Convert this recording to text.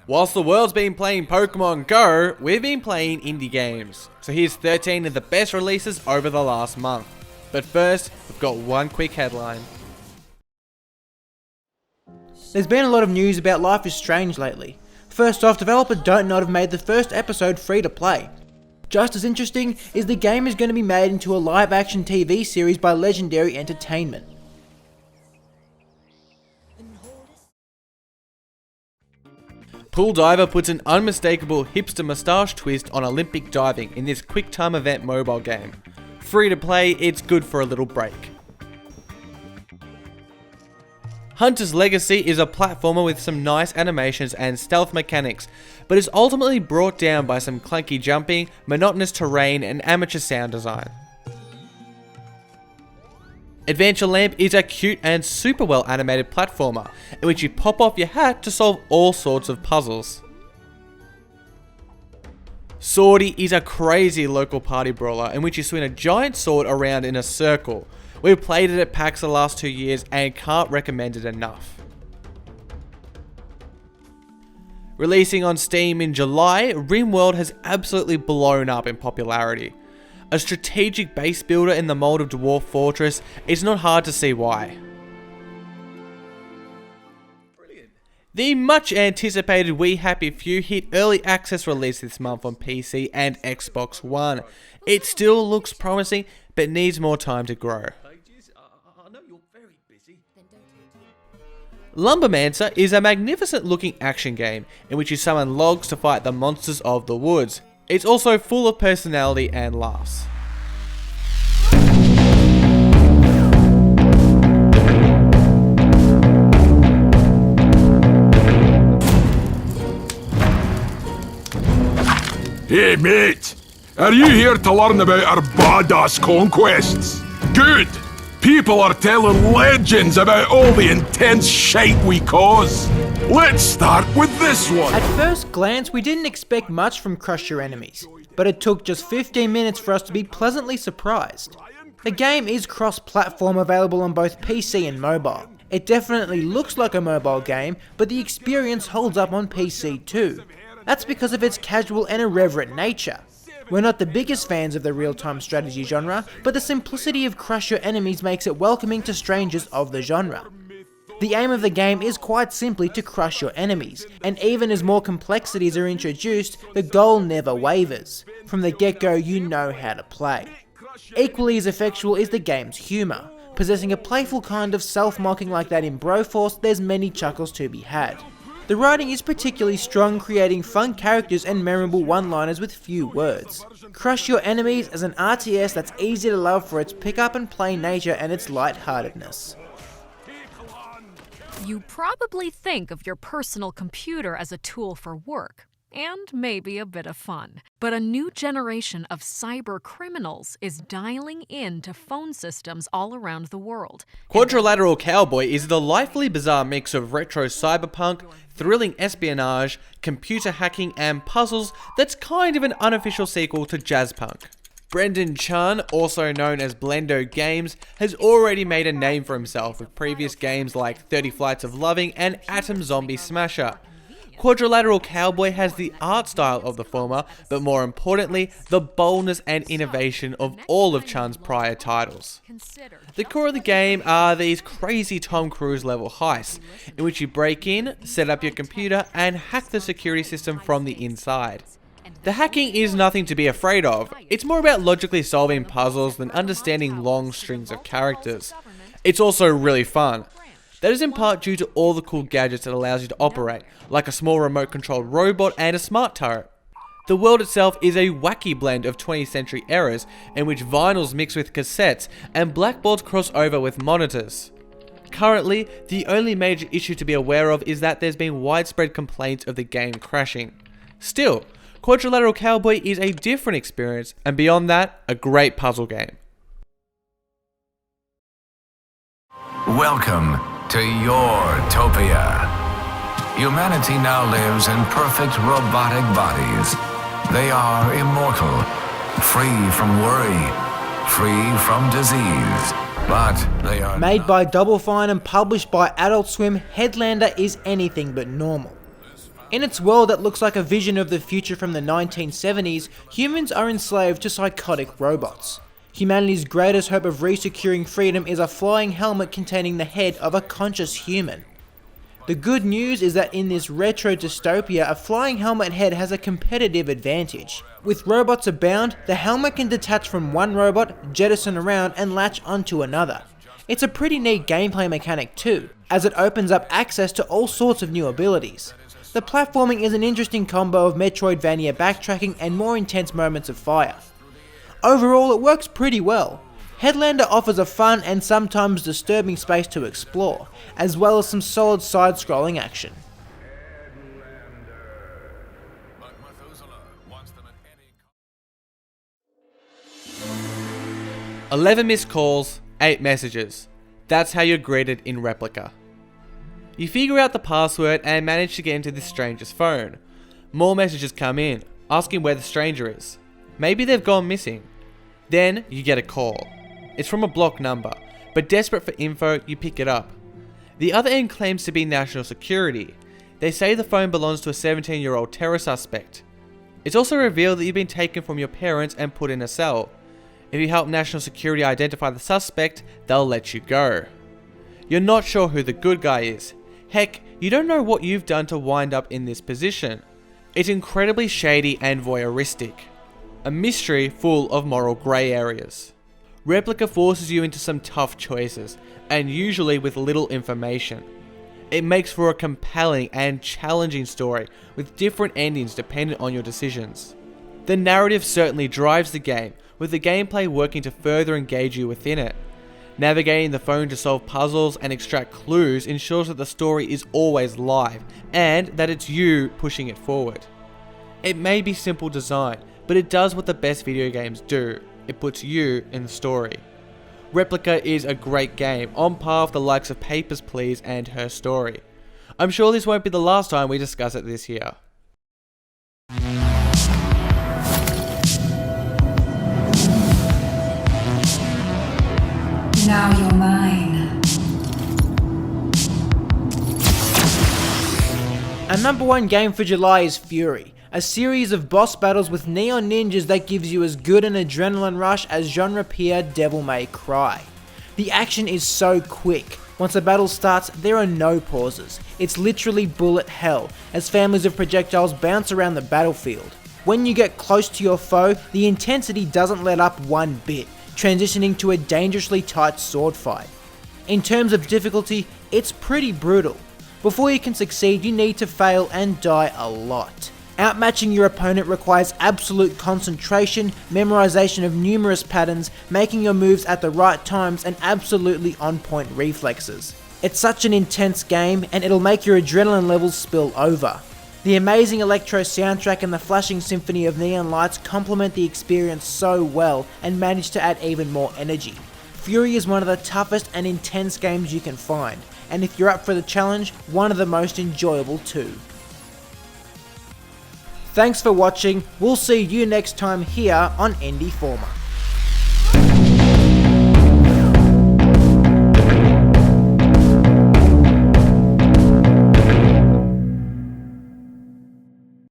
Whilst the world's been playing Pokemon Go, we've been playing indie games. So here's 13 of the best releases over the last month. But first, we've got one quick headline. There's been a lot of news about Life is Strange lately. First off, developer Don't Nod have made the first episode free to play. Just as interesting is the game is going to be made into a live action TV series by Legendary Entertainment. Pool Diver puts an unmistakable hipster moustache twist on Olympic diving in this quick time event mobile game. Free to play, it's good for a little break. Hunter's Legacy is a platformer with some nice animations and stealth mechanics, but is ultimately brought down by some clunky jumping, monotonous terrain and amateur sound design. Adventureland is a cute and super well animated platformer, in which you pop off your hat to solve all sorts of puzzles. Swordy is a crazy local party brawler in which you swing a giant sword around in a circle. We've played it at PAX the last 2 years and can't recommend it enough. Releasing on Steam in July, RimWorld has absolutely blown up in popularity. A strategic base builder in the mold of Dwarf Fortress, it's not hard to see why. The much anticipated We Happy Few hit early access release this month on PC and Xbox One. It still looks promising, but needs more time to grow. Lumbermancer is a magnificent looking action game in which you summon logs to fight the monsters of the woods. It's also full of personality and laughs. Hey mate, are you here to learn about our badass conquests? Good! People are telling legends about all the intense shite we cause. Let's start with this one. At first glance, we didn't expect much from Crush Your Enemies, but it took just 15 minutes for us to be pleasantly surprised. The game is cross-platform, available on both PC and mobile. It definitely looks like a mobile game, but the experience holds up on PC too. That's because of its casual and irreverent nature. We're not the biggest fans of the real-time strategy genre, but the simplicity of Crush Your Enemies makes it welcoming to strangers of the genre. The aim of the game is quite simply to crush your enemies, and even as more complexities are introduced, the goal never wavers. From the get-go, you know how to play. Equally as effectual is the game's humour. Possessing a playful kind of self-mocking like that in Broforce, there's many chuckles to be had. The writing is particularly strong, creating fun characters and memorable one-liners with few words. Crush Your Enemies is an RTS that's easy to love for its pick-up-and-play nature and its lightheartedness. You probably think of your personal computer as a tool for work, and maybe a bit of fun. But a new generation of cyber criminals is dialing into phone systems all around the world. Quadrilateral Cowboy is a delightfully bizarre mix of retro cyberpunk, thrilling espionage, computer hacking and puzzles that's kind of an unofficial sequel to Jazzpunk. Brendan Chun, also known as Blendo Games, has already made a name for himself with previous games like 30 Flights of Loving and Atom Zombie Smasher. Quadrilateral Cowboy has the art style of the former, but more importantly, the boldness and innovation of all of Chun's prior titles. The core of the game are these crazy Tom Cruise level heists, in which you break in, set up your computer, and hack the security system from the inside. The hacking is nothing to be afraid of. It's more about logically solving puzzles than understanding long strings of characters. It's also really fun. That is in part due to all the cool gadgets it allows you to operate, like a small remote-controlled robot and a smart turret. The world itself is a wacky blend of 20th century eras, in which vinyls mix with cassettes and blackboards cross over with monitors. Currently, the only major issue to be aware of is that there's been widespread complaints of the game crashing. Still, Quadrilateral Cowboy is a different experience, and beyond that, a great puzzle game. Welcome to your Topia. Humanity now lives in perfect robotic bodies. They are immortal, free from worry, free from disease, but they are Made not. by Double Fine and published by Adult Swim, Headlander is anything but normal. In its world that looks like a vision of the future from the 1970s, humans are enslaved to psychotic robots. Humanity's greatest hope of re-securing freedom is a flying helmet containing the head of a conscious human. The good news is that in this retro dystopia, a flying helmet head has a competitive advantage. With robots abound, the helmet can detach from one robot, jettison around, and latch onto another. It's a pretty neat gameplay mechanic too, as it opens up access to all sorts of new abilities. The platforming is an interesting combo of Metroidvania backtracking and more intense moments of fire. Overall, it works pretty well. Headlander offers a fun and sometimes disturbing space to explore, as well as some solid side-scrolling action. 11 missed calls, 8 messages. That's how you're greeted in Replica. You figure out the password and manage to get into this stranger's phone. More messages come in, asking where the stranger is. Maybe they've gone missing. Then you get a call. It's from a blocked number, but desperate for info, you pick it up. The other end claims to be national security. They say the phone belongs to a 17-year-old terror suspect. It's also revealed that you've been taken from your parents and put in a cell. If you help national security identify the suspect, they'll let you go. You're not sure who the good guy is. Heck, you don't know what you've done to wind up in this position. It's incredibly shady and voyeuristic. A mystery full of moral grey areas. Replica forces you into some tough choices, and usually with little information. It makes for a compelling and challenging story with different endings dependent on your decisions. The narrative certainly drives the game, with the gameplay working to further engage you within it. Navigating the phone to solve puzzles and extract clues ensures that the story is always live, and that it's you pushing it forward. It may be simple design, but it does what the best video games do. It puts you in the story. Replica is a great game, on par with the likes of Papers, Please and Her Story. I'm sure this won't be the last time we discuss it this year. Now you're mine. Our number one game for July is Fury, a series of boss battles with neon ninjas that gives you as good an adrenaline rush as genre peer Devil May Cry. The action is so quick. Once a battle starts, there are no pauses. It's literally bullet hell, as families of projectiles bounce around the battlefield. When you get close to your foe, the intensity doesn't let up one bit, transitioning to a dangerously tight sword fight. In terms of difficulty, it's pretty brutal. Before you can succeed, you need to fail and die a lot. Outmatching your opponent requires absolute concentration, memorization of numerous patterns, making your moves at the right times, and absolutely on-point reflexes. It's such an intense game, and it'll make your adrenaline levels spill over. The amazing electro soundtrack and the flashing symphony of neon lights complement the experience so well and manage to add even more energy. Fury is one of the toughest and intense games you can find, and if you're up for the challenge, one of the most enjoyable too. Thanks for watching, we'll see you next time here on Indie Forma.